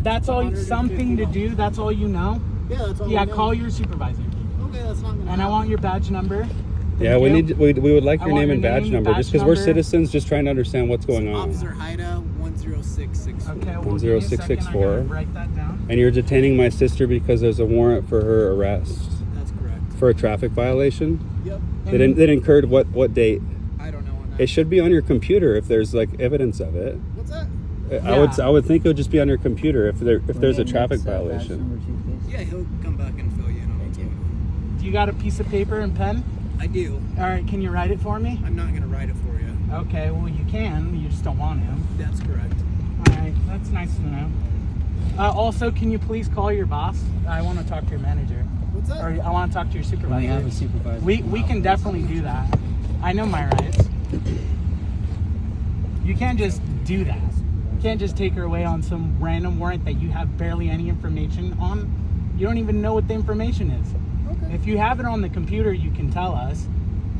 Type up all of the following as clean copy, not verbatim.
That's all. Something to do. That's all you know. Yeah, that's all. Yeah, we know. call your supervisor. Okay, that's not gonna And I want your badge number. Yeah, we would like your name and badge number, just because we're number. citizens, just trying to understand what's going on. Officer Haida 10664. Okay, well, 10664. Write that down. And you're detaining my sister because there's a warrant for her arrest That's correct. for a traffic violation. Yep. That incurred what date? I don't know on that. It should be on your computer if there's like evidence of it. What's that? I would think it would just be on your computer if there's a traffic violation. Yeah, he'll come back and fill you in on what's going on. Do you got a piece of paper and pen? I do. All right, can you write it for me? I'm not gonna write it for you. Okay, well you can. You just don't want to. That's correct. All right, that's nice to know. Also, can you please call your boss? I want to talk to your manager. What's that? Or I want to talk to your supervisor. We have a supervisor. We can definitely do that. I know my rights. You can't just do that. You can't just take her away on some random warrant that you have barely any information on. You don't even know what the information is. Okay. If you have it on the computer, you can tell us,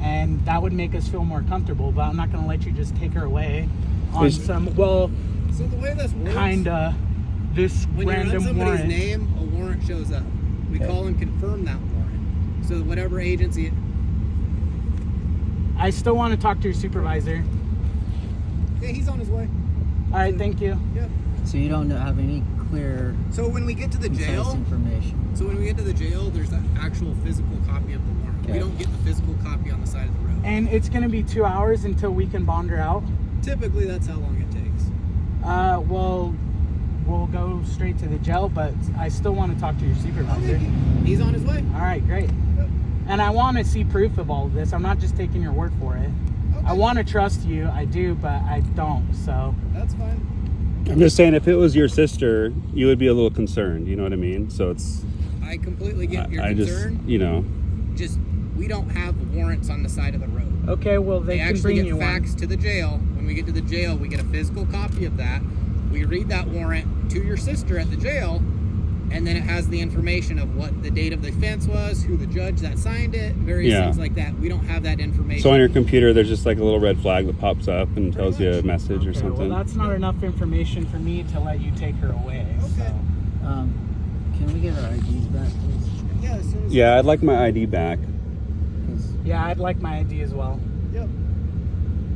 and that would make us feel more comfortable. But I'm not going to let you just take her away on some, well, So the way this works, kinda this when you run random somebody's warrant. name, a warrant shows up. We call and confirm that warrant. So whatever agency. I still want to talk to your supervisor. Yeah, he's on his way. All right, thank you. Yeah. So you don't have any clear, So when we get to the concise jail, information. there's the actual physical copy of the warrant. Okay. We don't get the physical copy on the side of the road. And it's going to be 2 hours until we can bond her out. Typically, that's how long it takes. Well, we'll go straight to the jail, but I still want to talk to your supervisor. Okay. He's on his way. All right, great. Yep. And I want to see proof of all of this. I'm not just taking your word for it. Okay. I want to trust you. I do, but I don't. So, That's fine. I'm just saying, if it was your sister, you would be a little concerned. You know what I mean? So it's. I completely get your I concern. just, We don't have warrants on the side of the road. okay, well, they can actually bring get you one. faxed to the jail. When we get to the jail, we get a physical copy of that. We read that warrant to your sister at the jail, and then it has the information of what the date of the offense was, who the judge that signed it, various things like that. We don't have that information. So on your computer, there's just like a little red flag that pops up and tells you a message or Okay, something. well, that's not enough information for me to let you take her away. Okay. So. Can we get our IDs back, please? Yeah, as soon as Yeah, I'd like my ID back 'Cause Yeah, I'd like my ID as well. Yep.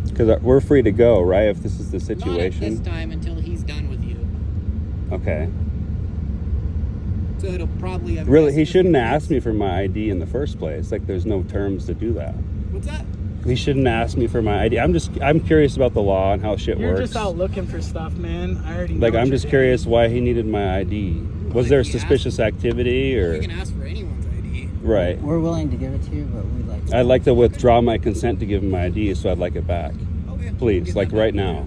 because we're free to go, right? If this is the Not at this situation. time until he's done with you. Okay. So it'll probably have Really, he shouldn't ask me for my ID in the first place. Like, there's no terms to do that. What's that? He shouldn't ask me for my ID. I'm curious about the law and how shit You're works. just out looking for stuff, man. I already know Like, what I'm you're just doing. curious why he needed my ID. Was there suspicious activity or? We can ask for anyone's ID. Right. we're willing to give it to you, but we'd like to. I'd like to withdraw my consent to give him my ID, so I'd like it back. Okay. Please, Get like that right back. now.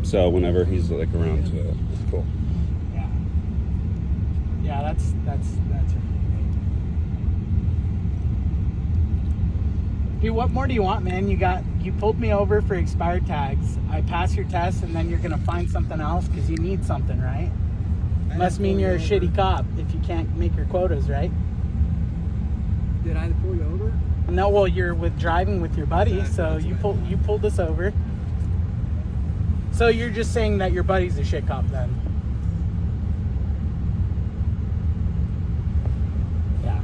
So whenever he's like around to it. Cool. Yeah. Yeah, that's Dude, what more do you want, man? You pulled me over for expired tags. I pass your test, and then you're gonna find something else because you need something, right? Must mean you're a shitty cop if you can't make your quotas, right? Did I pull you over? No, well, you're driving with your buddy, so you pulled us over. So you're just saying that your buddy's a shit cop then? Yeah.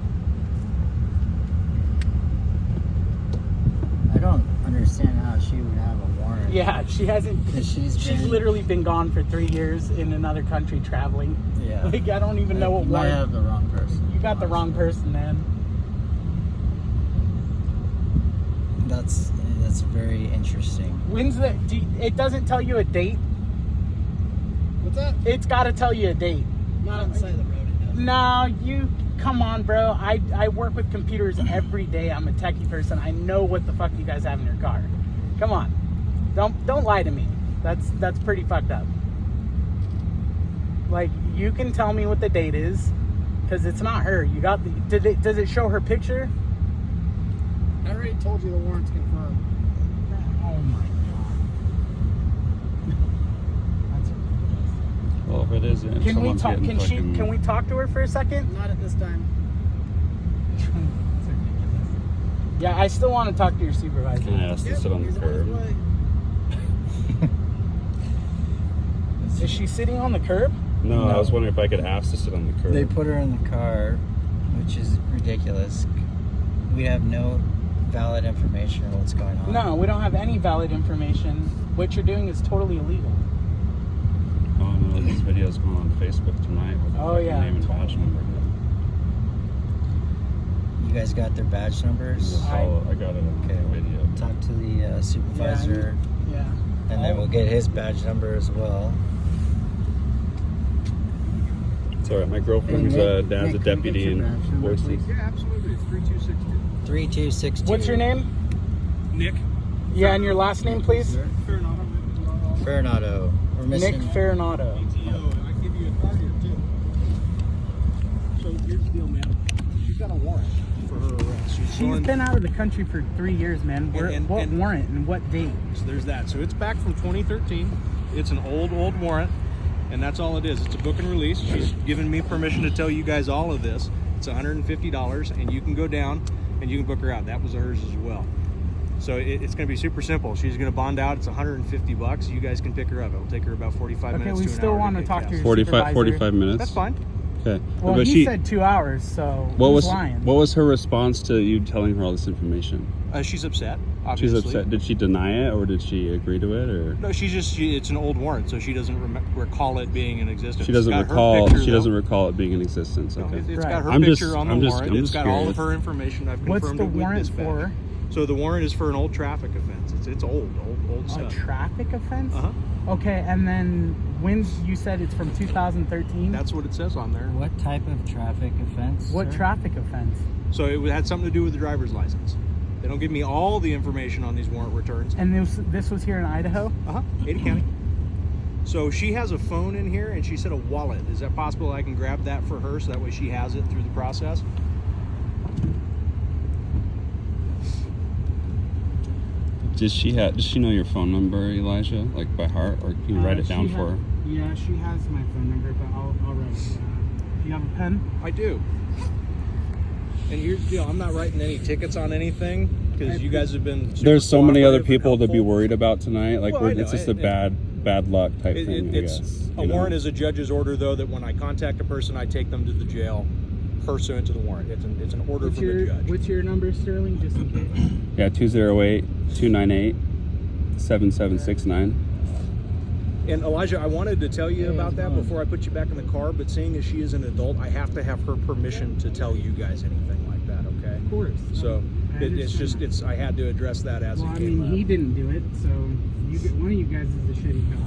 I don't understand how she would have a warrant. Yeah, she hasn't. 'Cause she's been- literally been gone for 3 years in another country traveling. Yeah. Like, I don't even know what You might warrant. have the wrong person. You got the wrong person, man. That's very interesting. When's the? It doesn't tell you a date. What's that? It's got to tell you a date. Not on the side of the road. It does. No, you come on, bro. I work with computers every day. I'm a techie person. I know what the fuck you guys have in your car. Come on, don't lie to me. That's pretty fucked up. Like, you can tell me what the date is, because it's not her. You got the. Does it show her picture? I already told you the warrant's confirmed. Oh my god. That's ridiculous. Well, if it isn't, Can we talk? Can we talk to her for a second? Not at this time. That's ridiculous. Yeah, I still want to talk to your supervisor. Can I ask to sit on the he's on his curb? way. Is she sitting on the curb? No, I No. was wondering if I could ask to sit on the curb. They put her in the car, which is ridiculous. We have no valid information on what's going on. No, we don't have any valid information. What you're doing is totally illegal. Oh no, this video's going on Facebook tonight with the Oh, fucking yeah. name and badge number. You guys got their badge numbers? I got it on Okay, video. talk to the supervisor, Yeah. and then we'll get his badge number as well. It's alright, my girlfriend's Nick, dad's a Nick, deputy can you in get your badge number, Boise. please? Yeah, absolutely. It's 3262. 3262. What's your name? Nick. Yeah, and your last name, please? Fernato. We're Nick missing. Fernato. I give you a card here too. So here's the deal, man. She's got a warrant for her arrest. She's been out of the country for 3 years, man. What warrant and what date? So there's that. So it's back from 2013. It's an old warrant, and that's all it is. It's a book and release. She's given me permission to tell you guys all of this. It's $150, and you can go down and you can book her out. That was hers as well. So it's going to be super simple. She's going to bond out. It's $150. You guys can pick her up. It'll take her about 45 Okay, minutes we to an still hour want to get talk to gas. your 45 supervisor. minutes. That's fine. Okay. Well, but he said 2 hours, so what who's was lying? what was her response to you telling her all this information? She's upset. She's Obviously. upset. Did she deny it or did she agree to it or No, it's an old warrant, so she doesn't recall it being in existence. she doesn't It's got her recall picture, she though. doesn't recall it being in existence? No, Okay. it's Right. got her I'm picture just- on the I'm just- warrant. I'm It's just got all of curious. her information. I've confirmed What's the it with warrant dispatch. for? So the warrant is for an old traffic offense. It's old A stuff. traffic offense? Uh-huh. Okay, and then you said it's from 2013? That's what it says on there. What type of traffic offense? What sir? traffic offense? So it had something to do with the driver's license. They don't give me all the information on these warrant returns. And this was here in Idaho? Ada County. So she has a phone in here, and she said a wallet. Is that possible? I can grab that for her, so that way she has it through the process. Does she know your phone number, Elijah, like by heart, or can you write it down for her? Yeah, she has my phone number, but I'll write it down. Do you have a pen? I do. And here's the deal: I'm not writing any tickets on anything because you guys have been. Super There's so many other cooperative and people to be helpful. worried about tonight. Like Well, I it's know. just a bad luck type thing. I It's guess, a you know? warrant is a judge's order, though, that when I contact a person, I take them to the jail pursuant to the warrant. It's an order from the judge. What's your number, Sterling? Just in case. Yeah, 208-298-7769. And Elijah, I wanted to tell you about that before I put you back in the car, but seeing as she is an adult, I have to have her permission to tell you guys anything like that, okay? Of course. So I it's just, understand I had to address that as Well, it I came mean, up. he didn't do it, so one of you guys is a shitty cop.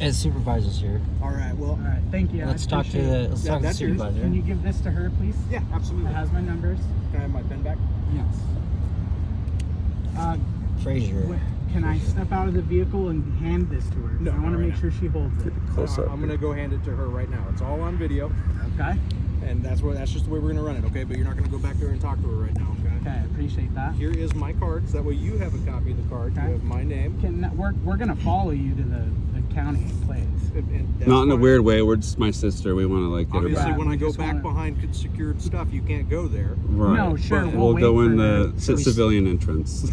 His supervisor's here. All right, well, All right, thank you. Let's I talk to appreciate it. the that's yours. supervisor. Can you give this to her, please? yeah, absolutely. It has my numbers. Can I have my pen back? Yes. Frazier. Can I step out of the vehicle and hand this to her? No, I want not to right make now. sure she holds it. Close up. I'm going to go hand it to her right now. It's all on video, Okay. and that's just the way we're going to run it, okay? But you're not going to go back there and talk to her right now, okay? Okay, I appreciate that. Here is my card, so that way you have a copy of the card. Okay. You have my name. We're gonna follow you to the county place. And that's Not in a fine. weird way. We're just my sister. We want to like get her Obviously, back. when I We go just back wanna- behind secured stuff, you can't go there. Right. No, sure, But we'll we'll go wait in for the the- civilian entrance.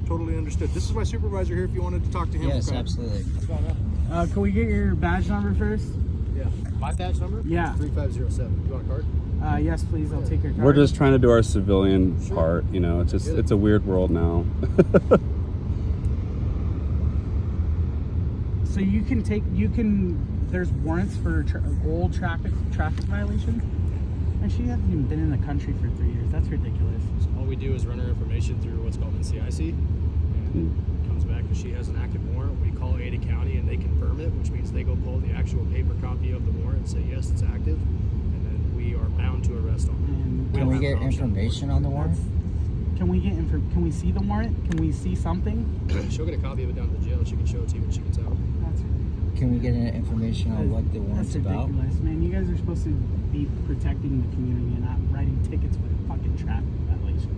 Totally understood. This is my supervisor here if you wanted to talk to him. Yes, okay? absolutely. Can we get your badge number first? Yeah. My badge number? Yeah. 3507. You want a card? Yes, please. I'll take your card. We're just trying to do our civilian Sure. part. You know, it's just Good. it's a weird world now. So there's warrants for old traffic violations, and she hasn't even been in the country for 3 years. That's ridiculous. So all we do is run her information through what's called NCIC, and it comes back that she has an active warrant. We call Ada County and they confirm it, which means they go pull the actual paper copy of the warrant and say yes, it's active, and then we are bound to arrest on it. And Can we don't have get an option. information on the warrant? Can we see the warrant? Can we see something? She'll get a copy of it down to the jail. She can show it to you when she gets out. That's Can we get information on what the warrant's That's about? ridiculous, man. You guys are supposed to be protecting the community and not writing tickets for a fucking traffic violation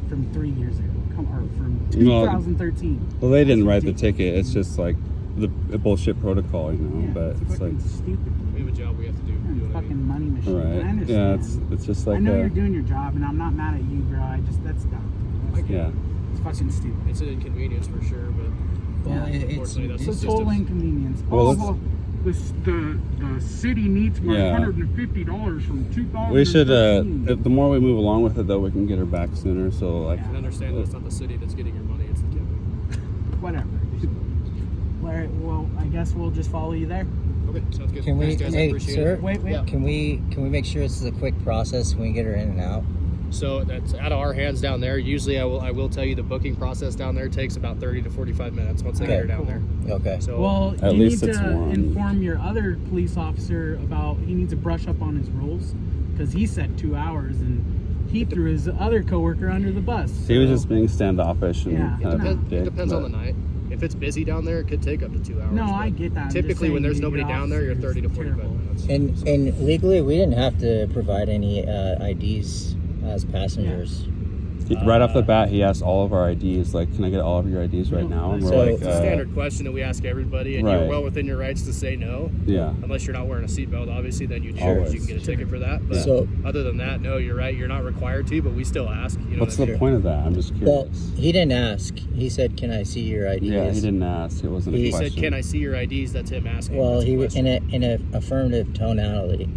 from 3 years ago. From Well, 2013. Well, they didn't write the Ridiculous. ticket. It's just like the bullshit protocol, you know. Yeah, But it's like, fucking stupid. We have a job we have to do. You're You a know what I fucking mean? money machine. I right? understand. Yeah, it's just like I know you're doing your job, and I'm not mad at you, bro. That's dumb. yeah. It's fucking stupid. It's an inconvenience for sure, but Well, Yeah. it's Unfortunately, that's It's a just total inconvenience. Well, The city needs my Yeah. $150 from 2013. We should. If the more we move along with it, though, we can get her back sooner. So like, And understand that it's not the city that's getting your money, it's the county. Whatever. Well, I guess we'll just follow you there. Okay, sounds good. Can we, Thanks, guys, I hey, appreciate sir? it. Wait. Yeah. Can we make sure this is a quick process when we get her in and out? So that's out of our hands down there. Usually, I will tell you the booking process down there takes about 30 to 45 minutes once they Okay. get her down there. Okay. So Well, At you least need it's to warm. inform your other police officer about he needs to brush up on his rules because he said 2 hours and he threw his other coworker under the bus. he was So- just being standoffish and Yeah. kind of a it dick, depends on but- the night. If it's busy down there, it could take up to 2 hours. No, but I get that. I'm just Typically, when saying there's your nobody down there, you're officer 30 to is 45 terrible. minutes. And legally, we didn't have to provide any IDs as passengers. Right off the bat, he asked all of our IDs. Like, can I get all of your IDs right now? And we're So- like, It's a standard question that we ask everybody, and Right. you're well within your rights to say no. yeah. Unless you're not wearing a seatbelt, obviously, then you Always. you can get a ticket for that. But So- other than that, no, you're right. You're not required to, but we still ask. You know What's what I the mean? point of that? I'm just Well, curious. he didn't ask. He said, "Can I see your IDs?" Yeah, he didn't ask. It wasn't a He He question. said, "Can I see your IDs?" That's him asking. Well, That's a he question. in a affirmative tonality.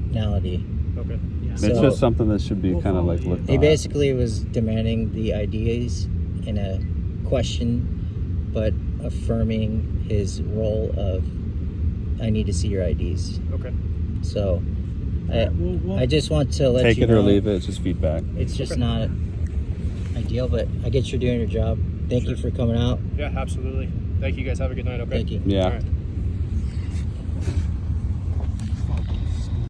Okay. Yeah. It's So- just something that should be We'll kind of follow like you. looked He at. basically was demanding the IDs in a question, but affirming his role of, "I need to see your IDs." Okay. So, I We'll just want to let Take you it know or leave it. It's just feedback. it's just Okay. not ideal, but I guess you're doing your job. Thank you for coming out. Yeah, absolutely. Thank you guys. Have a good night. Okay. Thank you. Yeah. All right.